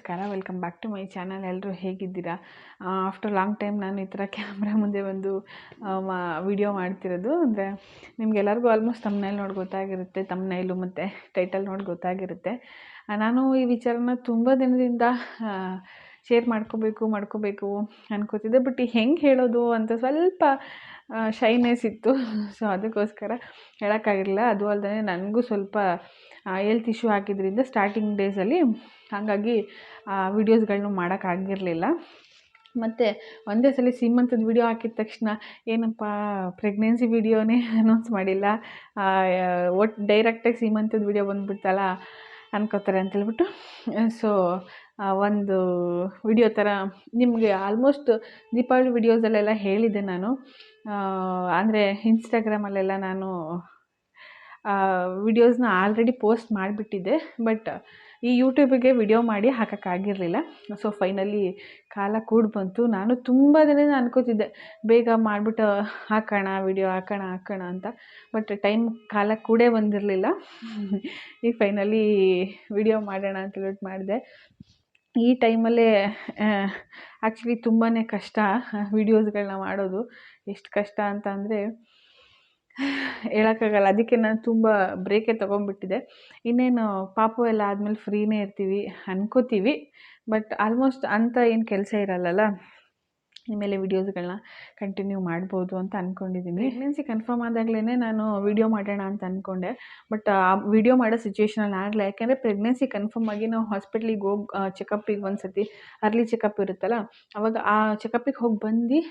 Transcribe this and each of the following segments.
ನಮಸ್ಕಾರ, welcome back to my channel. ಎಲ್ಲರೂ ಹೇಗಿದ್ದೀರಾ? ಆಫ್ಟರ್ ಲಾಂಗ್ ಟೈಮ್ ನಾನು ಈ ಥರ ಕ್ಯಾಮ್ರಾ ಮುಂದೆ ಒಂದು ವಿಡಿಯೋ ಮಾಡ್ತಿರೋದು. ಅಂದರೆ ನಿಮಗೆಲ್ಲರಿಗೂ ಆಲ್ಮೋಸ್ಟ್ ತಮ್ನೈಲ್ ನೋಡಿ ಗೊತ್ತಾಗಿರುತ್ತೆ, ತಮ್ನೈಲು ಮತ್ತು ಟೈಟಲ್ ನೋಡಿ ಗೊತ್ತಾಗಿರುತ್ತೆ. ನಾನು ಈ ವಿಚಾರನ ತುಂಬ ದಿನದಿಂದ ಶೇರ್ ಮಾಡ್ಕೋಬೇಕು ಅನ್ಕೋತಿದ್ದೆ. ಬಟ್ ಹೆಂಗೆ ಹೇಳೋದು ಅಂತ ಸ್ವಲ್ಪ ಶೈನೆಸ್ ಇತ್ತು. ಸೊ ಅದಕ್ಕೋಸ್ಕರ ಹೇಳೋಕ್ಕಾಗಿರಲಿಲ್ಲ. ಅದು ಅಲ್ಲದೆ ನನಗೂ ಸ್ವಲ್ಪ ಹೆಲ್ತ್ ಇಶ್ಯೂ ಆಗಿದ್ದರಿಂದ ಸ್ಟಾರ್ಟಿಂಗ್ ಡೇಸಲ್ಲಿ ಹಾಗಾಗಿ ವೀಡಿಯೋಸ್ಗಳನ್ನೂ ಮಾಡೋಕ್ಕಾಗಿರಲಿಲ್ಲ. ಮತ್ತು ಒಂದೇ ಸಲ ಸೀಮಂತದ ವಿಡಿಯೋ ಹಾಕಿದ ತಕ್ಷಣ ಏನಪ್ಪ ಪ್ರೆಗ್ನೆನ್ಸಿ ವಿಡಿಯೋನೇ ಅನೌನ್ಸ್ ಮಾಡಿಲ್ಲ, ಒಟ್ಟು ಡೈರೆಕ್ಟಾಗಿ ಸೀಮಂತದ ವಿಡಿಯೋ ಬಂದುಬಿಡ್ತಲ್ಲ ಅನ್ಕೋತಾರೆ ಅಂತೇಳ್ಬಿಟ್ಟು ಸೊ ಒಂದು ವಿಡಿಯೋ ಥರ ನಿಮಗೆ ಆಲ್ಮೋಸ್ಟ್ ದೀಪಾವಳಿ ವಿಡಿಯೋಸಲ್ಲೆಲ್ಲ ಹೇಳಿದ್ದೆ ನಾನು. ಅಂದರೆ ಇನ್ಸ್ಟಾಗ್ರಾಮಲ್ಲೆಲ್ಲ ನಾನು ವಿಡಿಯೋಸ್ನ ಆಲ್ರೆಡಿ ಪೋಸ್ಟ್ ಮಾಡಿಬಿಟ್ಟಿದ್ದೆ. ಬಟ್ ಈ ಯೂಟ್ಯೂಬಿಗೆ ವಿಡಿಯೋ ಮಾಡಿ ಹಾಕೋಕ್ಕಾಗಿರಲಿಲ್ಲ. ಸೊ ಫೈನಲಿ ಕಾಲ ಕೂಡಿ ಬಂತು. ನಾನು ತುಂಬ ದಿನದಿಂದ ಅನ್ಕೋತಿದ್ದೆ ಬೇಗ ಮಾಡಿಬಿಟ್ಟು ಹಾಕೋಣ ವಿಡಿಯೋ ಹಾಕೋಣ ಅಂತ. ಬಟ್ ಕಾಲ ಕೂಡೇ ಬಂದಿರಲಿಲ್ಲ. ಈಗ ಫೈನಲಿ ವಿಡಿಯೋ ಮಾಡೋಣ ಅಂತೇಳ್ಬಿಟ್ಟು ಮಾಡಿದೆ. ಈ ಟೈಮಲ್ಲೇ ಆ್ಯಕ್ಚುಲಿ ತುಂಬಾ ಕಷ್ಟ ವೀಡಿಯೋಸ್ಗಳನ್ನ ಮಾಡೋದು. ಎಷ್ಟು ಕಷ್ಟ ಅಂತ ಅಂದರೆ ಹೇಳೋಕ್ಕಾಗಲ್ಲ. ಅದಕ್ಕೆ ನಾನು ತುಂಬ ಬ್ರೇಕೇ ತೊಗೊಂಡ್ಬಿಟ್ಟಿದ್ದೆ. ಇನ್ನೇನು ಪಾಪು ಎಲ್ಲ ಆದಮೇಲೆ ಫ್ರೀನೇ ಇರ್ತೀವಿ ಅನ್ಕೋತೀವಿ. ಬಟ್ ಆಲ್ಮೋಸ್ಟ್ ಅಂಥ ಏನು ಕೆಲಸ ಇರಲ್ಲಲ್ಲ, ಇನ್ಮೇಲೆ ವೀಡಿಯೋಸ್ಗಳನ್ನ ಕಂಟಿನ್ಯೂ ಮಾಡ್ಬೋದು ಅಂತ ಅಂದ್ಕೊಂಡಿದ್ದೀನಿ. ಪ್ರೆಗ್ನೆನ್ಸಿ ಕನ್ಫರ್ಮ್ ಆದಾಗಲೇ ನಾನು ವೀಡಿಯೋ ಮಾಡೋಣ ಅಂತ ಅಂದ್ಕೊಂಡೆ. ಬಟ್ ಆ ವಿಡಿಯೋ ಮಾಡೋ ಸಿಚುವೇಷನಲ್ಲಿ ಆಗಲ್ಲ. ಯಾಕೆಂದರೆ ಪ್ರೆಗ್ನೆನ್ಸಿ ಕನ್ಫರ್ಮ್ ಆಗಿ ನಾವು ಹಾಸ್ಪಿಟ್ಲಿಗೆ ಹೋಗಿ ಚೆಕಪ್ಪಿಗೆ ಒಂದು ಸತಿ ಅರ್ಲಿ ಚೆಕಪ್ ಇರುತ್ತಲ್ಲ, ಆವಾಗ ಆ ಚೆಕಪ್ಪಿಗೆ ಹೋಗಿ ಬಂದು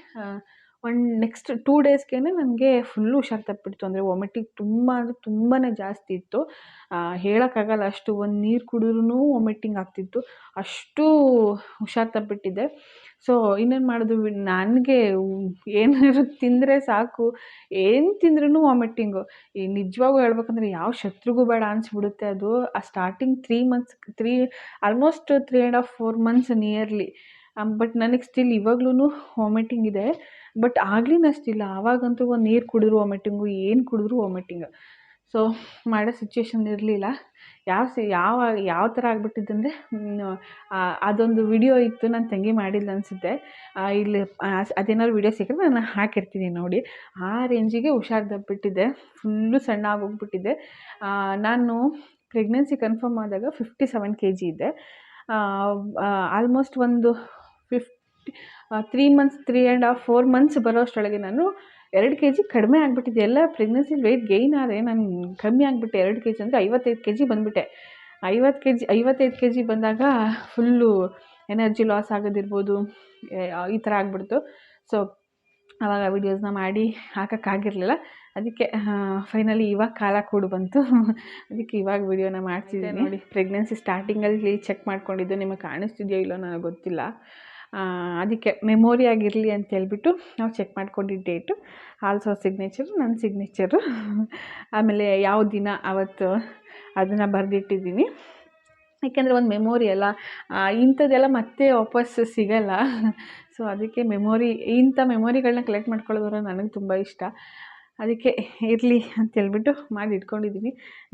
ನೆಕ್ಸ್ಟ್ 2 ಡೇಸ್ಗೆ ನನಗೆ ಫುಲ್ಲು ಹುಷಾರು ತಪ್ಪಿಬಿಡ್ತು. ಅಂದರೆ ವಾಮಿಟಿಂಗ್ ತುಂಬ ಅಂದರೆ ತುಂಬಾ ಜಾಸ್ತಿ ಇತ್ತು. ಹೇಳೋಕ್ಕಾಗಲ್ಲ, ಅಷ್ಟು ಒಂದು ನೀರು ಕುಡಿದ್ರೂ ವಾಮಿಟಿಂಗ್ ಆಗ್ತಿತ್ತು, ಅಷ್ಟು ಹುಷಾರು ತಪ್ಪಿಬಿಟ್ಟಿದ್ದೆ. ಸೊ ಇನ್ನೇನು ಮಾಡೋದು, ನನಗೆ ಏನಾದ್ರು ತಿಂದರೆ ಸಾಕು, ಏನು ತಿಂದ್ರೂ ವಾಮಿಟಿಂಗು. ಈ ನಿಜವಾಗೂ ಹೇಳ್ಬೇಕಂದ್ರೆ ಯಾವ ಶತ್ರುಗೂ ಬೇಡ ಅನಿಸ್ಬಿಡುತ್ತೆ ಅದು. ಆ starting 3 months almost 3.5 4 months nearly. But ನನಗೆ ಸ್ಟಿಲ್ ಇವಾಗ್ಲೂ ವಾಮಿಟಿಂಗ್ ಇದೆ. ಬಟ್ ಆಗ್ಲಿನೂ ಅಷ್ಟಿಲ್ಲ. ಆವಾಗಂತೂ ಒಂದು ನೀರು ಕುಡಿದ್ರು ವಾಮಿಟಿಂಗು, ಏನು ಕುಡಿದ್ರು ವಾಮಿಟಿಂಗು. ಸೊ ಮಾಡೋ ಸಿಚುವೇಶನ್ ಇರಲಿಲ್ಲ. ಯಾವ ಥರ ಆಗಿಬಿಟ್ಟಿದ್ದಂದರೆ ಅದೊಂದು ವಿಡಿಯೋ ಇತ್ತು, ನನ್ನ ತಂಗಿ ಮಾಡಿಲ್ಲ ಅನಿಸುತ್ತೆ. ಇಲ್ಲಿ ಅದೇನಾದ್ರು ವಿಡಿಯೋ ಸಿಕ್ಕರೆ ನಾನು ಹಾಕಿರ್ತೀನಿ ನೋಡಿ. ಆ ರೇಂಜಿಗೆ ಹುಷಾರು ತಪ್ಪಿಬಿಟ್ಟಿದ್ದೆ, ಫುಲ್ಲು ಸಣ್ಣ ಆಗೋಗ್ಬಿಟ್ಟಿದ್ದೆ. ನಾನು ಪ್ರೆಗ್ನೆನ್ಸಿ ಕನ್ಫರ್ಮ್ ಆದಾಗ 57 kg ಇದ್ದೆ. ಆಲ್ಮೋಸ್ಟ್ ಒಂದು 3 ಮಂತ್ಸ್ 3.5 4 ಮಂತ್ಸ್ ಬರೋ ಅಷ್ಟರೊಳಗೆ ನಾನು 2 kg ಕಡಿಮೆ ಆಗಿಬಿಟ್ಟಿದ್ದೆ. ಎಲ್ಲ ಪ್ರೆಗ್ನೆನ್ಸಿ ವೆಯ್ಟ್ ಗೈನ್ ಆದರೆ ನಾನು ಕಮ್ಮಿ ಆಗಿಬಿಟ್ಟೆ. 2 kg ಅಂದರೆ 55 kg ಬಂದುಬಿಟ್ಟೆ. 55 kg ಬಂದಾಗ ಫುಲ್ಲು ಎನರ್ಜಿ ಲಾಸ್ ಆಗೋದಿರ್ಬೋದು, ಈ ಥರ ಆಗಿಬಿಡ್ತು. ಸೊ ಆವಾಗ ವೀಡಿಯೋಸ್ನ ಮಾಡಿ ಹಾಕೋಕ್ಕಾಗಿರಲಿಲ್ಲ. ಅದಕ್ಕೆ ಫೈನಲಿ ಇವಾಗ ಕಾಲ ಕೂಡಿ ಬಂತು. ಅದಕ್ಕೆ ಇವಾಗ ವೀಡಿಯೋನ ಮಾಡ್ತಿದ್ದೀನಿ ನೋಡಿ. ಪ್ರೆಗ್ನೆನ್ಸಿ ಸ್ಟಾರ್ಟಿಂಗಲ್ಲಿ ಚೆಕ್ ಮಾಡ್ಕೊಂಡಿದ್ದು, ನಿಮಗೆ ಕಾಣಿಸ್ತಿದೆಯೋ ಇಲ್ಲೋ ನನಗೆ ಗೊತ್ತಿಲ್ಲ. ಅದಕ್ಕೆ ಮೆಮೊರಿ ಆಗಿರಲಿ ಅಂತ ಹೇಳ್ಬಿಟ್ಟು ನಾವು ಚೆಕ್ ಮಾಡ್ಕೊಂಡಿದ್ದ ಡೇಟು, ಆಲ್ಸೋ ಸಿಗ್ನೇಚರು, ನನ್ನ ಸಿಗ್ನೇಚರು, ಆಮೇಲೆ ಯಾವ ದಿನ ಅವತ್ತು ಅದನ್ನು ಬರೆದಿಟ್ಟಿದ್ದೀನಿ. ಯಾಕೆಂದರೆ ಒಂದು ಮೆಮೊರಿ ಅಲ್ಲ, ಇಂಥದ್ದೆಲ್ಲ ಮತ್ತೆ ವಾಪಸ್ ಸಿಗಲ್ಲ. ಸೊ ಅದಕ್ಕೆ ಇಂಥ ಮೆಮೊರಿಗಳನ್ನ ಕಲೆಕ್ಟ್ ಮಾಡ್ಕೊಳ್ಳೋದ್ರೆ ನನಗೆ ತುಂಬ ಇಷ್ಟ. ಅದಕ್ಕೆ ಇರಲಿ ಅಂತೇಳ್ಬಿಟ್ಟು ಮಾಡಿ ಇಟ್ಕೊಂಡಿದ್ದೀನಿ.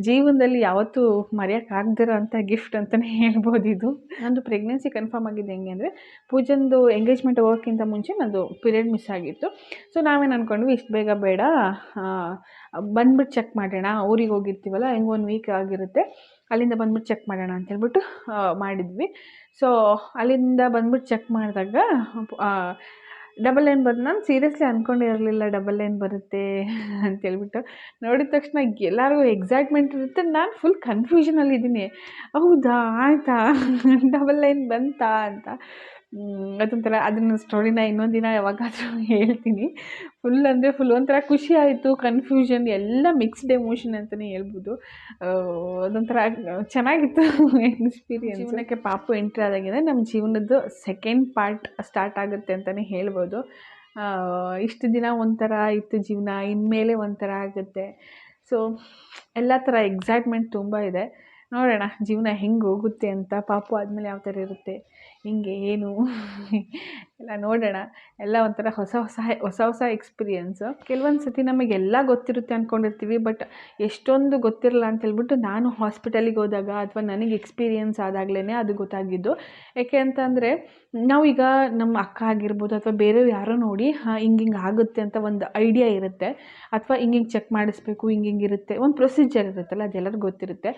ಜೀವನದಲ್ಲಿ ಯಾವತ್ತೂ ಮರೆಯೋಕ್ಕಾಗ್ದಿರೋ ಅಂಥ ಗಿಫ್ಟ್ ಅಂತಲೇ ಹೇಳ್ಬೋದು ಇದು. ನಂದು ಪ್ರೆಗ್ನೆನ್ಸಿ ಕನ್ಫರ್ಮ್ ಆಗಿದ್ದು ಹೆಂಗೆ ಅಂದರೆ, ಪೂಜಂದು ಎಂಗೇಜ್ಮೆಂಟ್ ಹೋಗೋಕ್ಕಿಂತ ಮುಂಚೆ ನಂದು ಪೀರಿಯಡ್ ಮಿಸ್ ಆಗಿತ್ತು. ಸೊ ನಾವೇನು ಅಂದ್ಕೊಂಡ್ವಿ, ಇಷ್ಟು ಬೇಗ ಬೇಡ, ಬಂದ್ಬಿಟ್ಟು ಚೆಕ್ ಮಾಡೋಣ, ಊರಿಗೆ ಹೋಗಿರ್ತೀವಲ್ಲ, ಹೆಂಗೆ 1 ವೀಕ್ ಆಗಿರುತ್ತೆ, ಅಲ್ಲಿಂದ ಬಂದ್ಬಿಟ್ಟು ಚೆಕ್ ಮಾಡೋಣ ಅಂತೇಳ್ಬಿಟ್ಟು ಮಾಡಿದ್ವಿ. ಸೊ ಅಲ್ಲಿಂದ ಬಂದ್ಬಿಟ್ಟು ಚೆಕ್ ಮಾಡಿದಾಗ ಡಬಲ್ ಲೈನ್ ಬಂದು, ನಾನು ಸೀರಿಯಸ್ಲಿ ಅಂದ್ಕೊಂಡಿರಲಿಲ್ಲ ಡಬಲ್ ಲೈನ್ ಬರುತ್ತೆ ಅಂತೇಳ್ಬಿಟ್ಟು. ನೋಡಿದ ತಕ್ಷಣ ಎಲ್ಲರಿಗೂ ಎಕ್ಸೈಟ್ಮೆಂಟ್ ಇರುತ್ತೆ, ನಾನು ಫುಲ್ ಕನ್ಫ್ಯೂಷನಲ್ಲಿದ್ದೀನಿ. ಹೌದಾ, ಆಯಿತಾ, ಡಬಲ್ ಲೈನ್ ಬಂತಾ ಅಂತ. ಅದೊಂಥರ ಅದನ್ನ ಸ್ಟೋರಿನ ಇನ್ನೊಂದು ದಿನ ಯಾವಾಗಾದರೂ ಹೇಳ್ತೀನಿ. ಫುಲ್ ಅಂದರೆ ಫುಲ್ ಒಂಥರ ಖುಷಿ ಆಯಿತು, ಕನ್ಫ್ಯೂಷನ್, ಎಲ್ಲ ಮಿಕ್ಸ್ಡ್ ಎಮೋಷನ್ ಅಂತಲೇ ಹೇಳ್ಬೋದು. ಅದೊಂಥರ ಚೆನ್ನಾಗಿತ್ತು ಎಕ್ಸ್ಪೀರಿಯನ್ಸ್. ಜೀವನಕ್ಕೆ ಪಾಪು ಎಂಟ್ರಿ ಆದಾಗಿಂದ ನಮ್ಮ ಜೀವನದ್ದು ಸೆಕೆಂಡ್ ಪಾರ್ಟ್ ಸ್ಟಾರ್ಟ್ ಆಗುತ್ತೆ ಅಂತಲೇ ಹೇಳ್ಬೋದು. ಇಷ್ಟು ದಿನ ಒಂಥರ ಇತ್ತು ಜೀವನ, ಇನ್ಮೇಲೆ ಒಂಥರ ಆಗುತ್ತೆ. ಸೊ ಎಲ್ಲ ಥರ ಎಕ್ಸೈಟ್ಮೆಂಟ್ ತುಂಬ ಇದೆ. ನೋಡೋಣ ಜೀವನ ಹೆಂಗೆ ಹೋಗುತ್ತೆ ಅಂತ, ಪಾಪು ಆದಮೇಲೆ ಯಾವ ಥರ ಇರುತ್ತೆ ಹಿಂಗೆ ಏನು ಎಲ್ಲ ನೋಡೋಣ. ಎಲ್ಲ ಒಂಥರ ಹೊಸ ಎಕ್ಸ್ಪೀರಿಯೆನ್ಸು. ಕೆಲವೊಂದು ಸತಿ ನಮಗೆಲ್ಲ ಗೊತ್ತಿರುತ್ತೆ ಅಂದ್ಕೊಂಡಿರ್ತೀವಿ, ಬಟ್ ಎಷ್ಟೊಂದು ಗೊತ್ತಿರಲ್ಲ ಅಂತೇಳ್ಬಿಟ್ಟು ನಾನು ಹಾಸ್ಪಿಟಲಿಗೆ ಹೋದಾಗ ಅಥವಾ ನನಗೆ ಎಕ್ಸ್ಪೀರಿಯೆನ್ಸ್ ಆದಾಗಲೇ ಅದು ಗೊತ್ತಾಗಿದ್ದು. ಯಾಕೆ ಅಂತಂದರೆ ನಾವೀಗ ನಮ್ಮ ಅಕ್ಕ ಆಗಿರ್ಬೋದು ಅಥವಾ ಬೇರೆಯವ್ರು ಯಾರೋ ನೋಡಿ ಹಿಂಗೆ ಆಗುತ್ತೆ ಅಂತ ಒಂದು ಐಡಿಯಾ ಇರುತ್ತೆ, ಅಥವಾ ಹಿಂಗೆ ಚೆಕ್ ಮಾಡಿಸ್ಬೇಕು, ಹಿಂಗಿರುತ್ತೆ ಒಂದು ಪ್ರೊಸೀಜರ್ ಇರುತ್ತಲ್ಲ, ಅದೆಲ್ಲರಿಗೂ ಗೊತ್ತಿರುತ್ತೆ.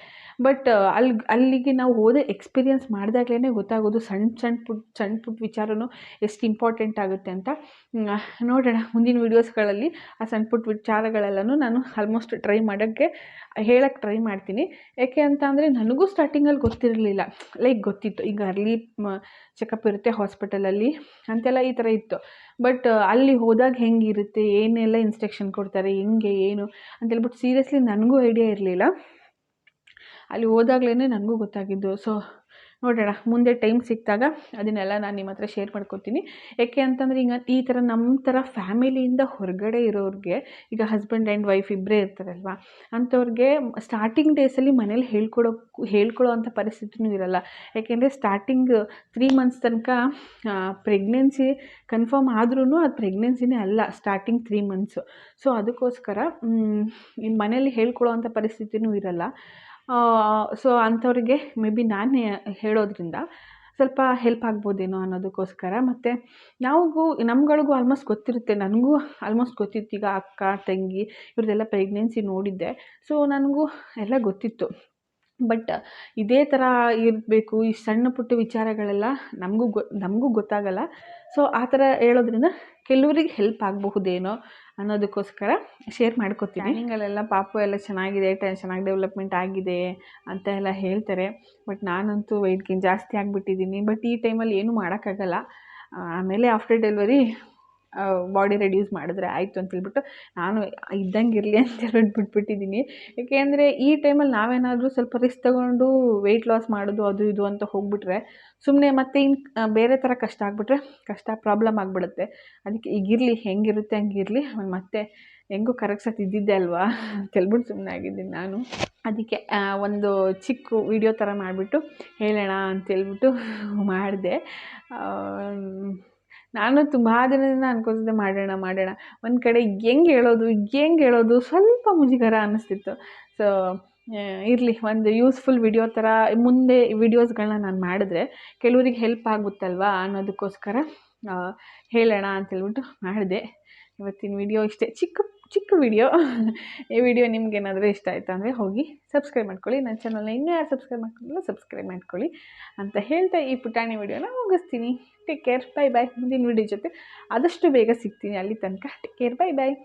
ಬಟ್ ಅಲ್ಲಿಗೆ ನಾವು ಹೋದ ಎಕ್ಸ್ಪೀರಿಯೆನ್ಸ್ ಮಾಡಿದಾಗ್ಲೇ ಗೊತ್ತಾಗೋದು ಸಣ್ಣ ಪುಟ್ಟ ವಿಚಾರನೂ ಎಷ್ಟು ಇಂಪಾರ್ಟೆಂಟ್ ಆಗುತ್ತೆ ಅಂತ. ನೋಡೋಣ ಮುಂದಿನ ವೀಡಿಯೋಸ್ಗಳಲ್ಲಿ ಆ ಸಣ್ಣ ಪುಟ್ಟ ವಿಚಾರಗಳೆಲ್ಲನೂ ನಾನು ಆಲ್ಮೋಸ್ಟ್ ಹೇಳಕ್ಕೆ ಟ್ರೈ ಮಾಡ್ತೀನಿ. ಯಾಕೆ ಅಂತ ಅಂದರೆ ನನಗೂ ಸ್ಟಾರ್ಟಿಂಗಲ್ಲಿ ಗೊತ್ತಿರಲಿಲ್ಲ. ಗೊತ್ತಿತ್ತು ಈಗ ಅರ್ಲಿ ಚೆಕಪ್ ಇರುತ್ತೆ ಹಾಸ್ಪಿಟಲಲ್ಲಿ ಅಂತೆಲ್ಲ ಈ ಥರ ಇತ್ತು. ಬಟ್ ಅಲ್ಲಿ ಹೋದಾಗ ಹೆಂಗಿರುತ್ತೆ, ಏನೆಲ್ಲ ಇನ್ಸ್ಟ್ರಕ್ಷನ್ ಕೊಡ್ತಾರೆ, ಹೆಂಗೆ ಏನು ಅಂತೇಳ್ಬಿಟ್ಟು ಸೀರಿಯಸ್ಲಿ ನನಗೂ ಐಡಿಯಾ ಇರಲಿಲ್ಲ. ಅಲ್ಲಿ ಹೋದಾಗ್ಲೇ ನನಗೂ ಗೊತ್ತಾಗಿದ್ದು. ಸೊ ನೋಡೋಣ ಮುಂದೆ ಟೈಮ್ ಸಿಕ್ಕಿದಾಗ ಅದನ್ನೆಲ್ಲ ನಾನು ನಿಮ್ಮ ಹತ್ರ ಶೇರ್ ಮಾಡ್ಕೊತೀನಿ. ಯಾಕೆ ಅಂತಂದರೆ ಈಗ ಈ ಥರ ನಮ್ಮ ಥರ ಫ್ಯಾಮಿಲಿಯಿಂದ ಹೊರಗಡೆ ಇರೋರಿಗೆ, ಈಗ ಹಸ್ಬೆಂಡ್ ಆ್ಯಂಡ್ ವೈಫ್ ಇಬ್ಬರೇ ಇರ್ತಾರಲ್ವ, ಅಂಥವ್ರಿಗೆ ಸ್ಟಾರ್ಟಿಂಗ್ ಡೇಸಲ್ಲಿ ಮನೇಲಿ ಹೇಳ್ಕೊಳ್ಳೋ ಅಂಥ ಪರಿಸ್ಥಿತಿನೂ ಇರಲ್ಲ. ಯಾಕೆಂದರೆ ಸ್ಟಾರ್ಟಿಂಗ್ 3 ಮಂತ್ಸ್ ತನಕ ಪ್ರೆಗ್ನೆನ್ಸಿ ಕನ್ಫರ್ಮ್ ಆದ್ರೂ ಅದು ಪ್ರೆಗ್ನೆನ್ಸಿನೇ ಅಲ್ಲ, ಸ್ಟಾರ್ಟಿಂಗ್ 3 ಮಂತ್ಸು. ಸೊ ಅದಕ್ಕೋಸ್ಕರ ಮನೇಲಿ ಹೇಳ್ಕೊಳ್ಳೋ ಅಂಥ ಪರಿಸ್ಥಿತಿನೂ ಇರಲ್ಲ. ಸೊ ಅಂಥವ್ರಿಗೆ ಮೇ ಬಿ ನಾನು ಹೇಳೋದ್ರಿಂದ ಸ್ವಲ್ಪ ಹೆಲ್ಪ್ ಆಗ್ಬೋದೇನೋ ಅನ್ನೋದಕ್ಕೋಸ್ಕರ. ಮತ್ತು ನಮ್ಗಳಿಗೂ ಆಲ್ಮೋಸ್ಟ್ ಗೊತ್ತಿರುತ್ತೆ, ನನಗೂ ಆಲ್ಮೋಸ್ಟ್ ಗೊತ್ತಿತ್ತು. ಈಗ ಅಕ್ಕ ತಂಗಿ ಇವ್ರದ್ದೆಲ್ಲ ಪ್ರೆಗ್ನೆನ್ಸಿ ನೋಡಿದ್ದೆ, ಸೊ ನನಗೂ ಎಲ್ಲ ಗೊತ್ತಿತ್ತು. ಬಟ್ ಇದೇ ಥರ ಇರಬೇಕು, ಈ ಸಣ್ಣ ಪುಟ್ಟ ವಿಚಾರಗಳೆಲ್ಲ ನಮಗೂ ಗೊತ್ತಾಗಲ್ಲ. ಸೊ ಆ ಥರ ಹೇಳೋದ್ರಿಂದ ಕೆಲವರಿಗೆ ಹೆಲ್ಪ್ ಆಗಬಹುದೇನೋ ಅನ್ನೋದಕ್ಕೋಸ್ಕರ ಶೇರ್ ಮಾಡ್ಕೊತೀನಿ. ಪ್ಲಾನಿಂಗಲ್ಲೆಲ್ಲ ಪಾಪು ಎಲ್ಲ ಚೆನ್ನಾಗಿದೆ, ಚೆನ್ನಾಗಿ ಡೆವಲಪ್ಮೆಂಟ್ ಆಗಿದೆ ಅಂತ ಎಲ್ಲ ಹೇಳ್ತಾರೆ. ಬಟ್ ನಾನಂತೂ ವೆಯ್ಟ್ ಗೇನ್ ಜಾಸ್ತಿ ಆಗಿಬಿಟ್ಟಿದ್ದೀನಿ. ಬಟ್ ಈ ಟೈಮಲ್ಲಿ ಏನೂ ಮಾಡೋಕ್ಕಾಗಲ್ಲ. ಆಮೇಲೆ ಆಫ್ಟರ್ ಡೆಲಿವರಿ ಬಾಡಿ ರೆಡ್ಯೂಸ್ ಮಾಡಿದ್ರೆ ಆಯಿತು ಅಂತೇಳ್ಬಿಟ್ಟು ನಾನು ಇದ್ದಂಗೆ ಇರಲಿ ಅಂತೇಳ್ಬಿಟ್ಟು ಬಿಟ್ಬಿಟ್ಟಿದ್ದೀನಿ. ಏಕೆ ಅಂದರೆ ಈ ಟೈಮಲ್ಲಿ ನಾವೇನಾದರೂ ಸ್ವಲ್ಪ ರಿಸ್ಕ್ ತೊಗೊಂಡು ವೆಯ್ಟ್ ಲಾಸ್ ಮಾಡೋದು ಅದು ಇದು ಅಂತ ಹೋಗ್ಬಿಟ್ರೆ ಸುಮ್ಮನೆ ಮತ್ತೆ ಬೇರೆ ಥರ ಪ್ರಾಬ್ಲಮ್ ಆಗಿಬಿಡುತ್ತೆ. ಅದಕ್ಕೆ ಈಗಿರಲಿ, ಹೆಂಗಿರುತ್ತೆ ಹಂಗಿರಲಿ, ಮತ್ತೆ ಹೆಂಗೂ ಕರಗ್ಸೋದು ಇದ್ದಿದ್ದೆ ಅಲ್ವಾ ಅಂತೇಳ್ಬಿಟ್ಟು ಸುಮ್ಮನೆ ಆಗಿದ್ದೀನಿ ನಾನು. ಅದಕ್ಕೆ ಒಂದು ಚಿಕ್ಕ ವಿಡಿಯೋ ಥರ ಮಾಡಿಬಿಟ್ಟು ಹೇಳೋಣ ಅಂತೇಳ್ಬಿಟ್ಟು ಮಾಡಿದೆ. ನಾನು ತುಂಬ ದಿನದಿಂದ ಅನ್ಕೋತಿದ್ದೆ ಮಾಡೋಣ. ಒಂದು ಕಡೆ ಹೆಂಗೆ ಹೇಳೋದು ಸ್ವಲ್ಪ ಮುಜುಗರ ಅನ್ನಿಸ್ತಿತ್ತು. ಸೊ ಇರಲಿ, ಒಂದು ಯೂಸ್ಫುಲ್ ವಿಡಿಯೋ ಥರ ಮುಂದೆ ವಿಡಿಯೋಸ್ಗಳನ್ನ ನಾನು ಮಾಡಿದ್ರೆ ಕೆಲವ್ರಿಗೆ ಹೆಲ್ಪ್ ಆಗುತ್ತಲ್ವ ಅನ್ನೋದಕ್ಕೋಸ್ಕರ ಹೇಳೋಣ ಅಂತೇಳ್ಬಿಟ್ಟು ಮಾಡಿದೆ. ಇವತ್ತಿನ ವಿಡಿಯೋ ಇಷ್ಟೇ, ಚಿಕ್ಕ ವಿಡಿಯೋ. ಈ ವಿಡಿಯೋ ನಿಮ್ಗೇನಾದರೂ ಇಷ್ಟ ಆಯಿತಾ ಅಂದರೆ ಹೋಗಿ ಸಬ್ಸ್ಕ್ರೈಬ್ ಮಾಡ್ಕೊಳ್ಳಿ. ನನ್ನ ಚಾನಲ್ನ ಇನ್ನೂ ಯಾರು ಸಬ್ಸ್ಕ್ರೈಬ್ ಮಾಡ್ಕೊಂಡಿಲ್ಲ ಸಬ್ಸ್ಕ್ರೈಬ್ ಮಾಡ್ಕೊಳ್ಳಿ ಅಂತ ಹೇಳ್ತಾ ಈ ಪುಟಾಣಿ ವಿಡಿಯೋನ ಮುಗಿಸ್ತೀನಿ. Take care, bye bye. ಮುಂದಿನ ವಿಡಿಯೋ ಜೊತೆ ಆದಷ್ಟು ಬೇಗ ಸಿಗ್ತೀನಿ. ಅಲ್ಲಿ ತನಕ ಟೇಕ್ ಕೇರ್, ಬೈ ಬಾಯ್.